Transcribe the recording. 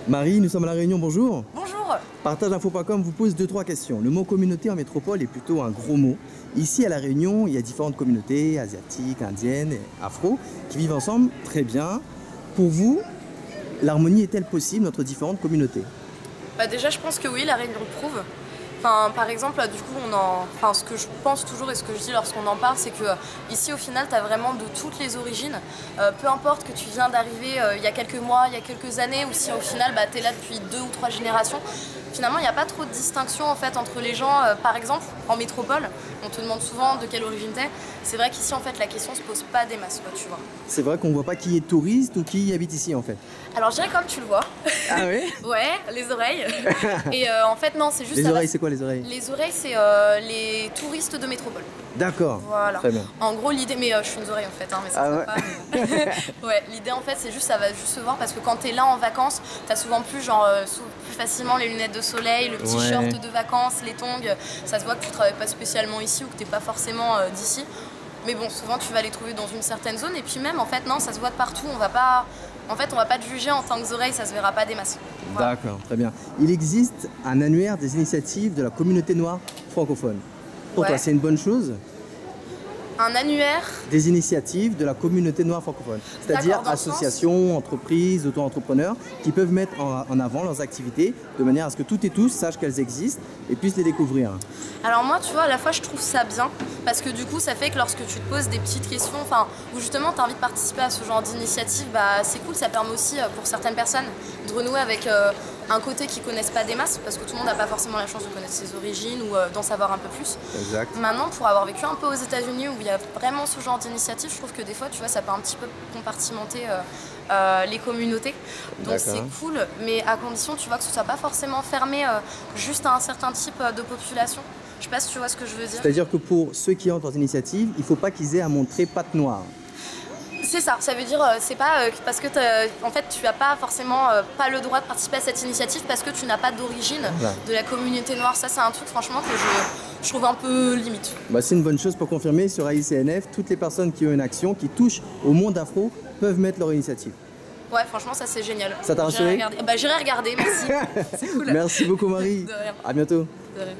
Marie, nous sommes à La Réunion, bonjour. Bonjour. Partageinfo.com vous pose 2-3 questions. Le mot communauté en métropole est plutôt un gros mot. Ici à La Réunion, il y a différentes communautés, asiatiques, indiennes, et afro, qui vivent ensemble très bien. Pour vous, l'harmonie est-elle possible entre différentes communautés? Bah déjà, je pense que oui, La Réunion le prouve. Par exemple, du coup, ce que je pense toujours et ce que je dis lorsqu'on en parle, c'est que ici, au final, tu as vraiment de toutes les origines. Peu importe que tu viens d'arriver il y a quelques mois, il y a quelques années, ou si au final, tu es là depuis 2 ou 3 générations. Finalement, il n'y a pas trop de distinction en fait entre les gens. Par exemple, en métropole, on te demande souvent de quelle origine t'es. C'est vrai qu'ici, en fait, la question se pose pas des masses, quoi, tu vois. C'est vrai qu'on ne voit pas qui est touriste ou qui habite ici en fait. Alors, je dirais comme tu le vois. Ah oui? Ouais, les oreilles. Et en fait, non, c'est juste... Les oreilles, c'est quoi les oreilles? Les oreilles, c'est les touristes de métropole. D'accord, Voilà. très bien. En gros, l'idée, mais je suis une oreille en fait, hein, mais ça Ah se voit ouais. pas. Ouais, l'idée en fait, c'est juste, ça va juste se voir parce que quand t'es là en vacances, t'as souvent plus plus facilement les lunettes de soleil, le petit Ouais. short de vacances, les tongs. Ça se voit que tu travailles pas spécialement ici ou que t'es pas forcément d'ici. Mais bon, souvent tu vas les trouver dans une certaine zone et puis même en fait non, ça se voit de partout. On va pas te juger en tant que oreilles, ça se verra pas des masses. Voilà. D'accord, très bien. Il existe un annuaire des initiatives de la communauté noire francophone. Pour Ouais. toi, c'est une bonne chose? Un annuaire. Des initiatives de la communauté noire francophone, c'est-à-dire D'accord, dans le associations, entreprises, auto-entrepreneurs qui peuvent mettre en avant leurs activités de manière à ce que toutes et tous sachent qu'elles existent et puissent les découvrir. Alors moi, tu vois, à la fois je trouve ça bien parce que du coup ça fait que lorsque tu te poses des petites questions, où justement tu as envie de participer à ce genre d'initiative, c'est cool, ça permet aussi pour certaines personnes de renouer avec un côté qu'ils connaissent pas des masses parce que tout le monde n'a pas forcément la chance de connaître ses origines ou d'en savoir un peu plus. Exact. Maintenant, pour avoir vécu un peu aux États-Unis où il y a vraiment ce genre d'initiative, je trouve que des fois, tu vois, ça peut un petit peu compartimenter les communautés. Donc D'accord. c'est cool, mais à condition, tu vois, que ce soit pas forcément fermé juste à un certain type de population. Je sais pas si tu vois ce que je veux dire. C'est-à-dire que pour ceux qui entrent dans l'initiative, il ne faut pas qu'ils aient à montrer patte noire. C'est ça, ça veut dire c'est pas parce que en fait tu n'as pas forcément pas le droit de participer à cette initiative parce que tu n'as pas d'origine de la communauté noire. Ça c'est un truc franchement que je trouve un peu limite. C'est une bonne chose pour confirmer sur AICNF, toutes les personnes qui ont une action qui touche au monde afro peuvent mettre leur initiative. Ouais, franchement ça c'est génial. Ça t'a rassuré? J'irai regarder, merci. C'est cool. Merci beaucoup Marie. De rien. À bientôt. De rien.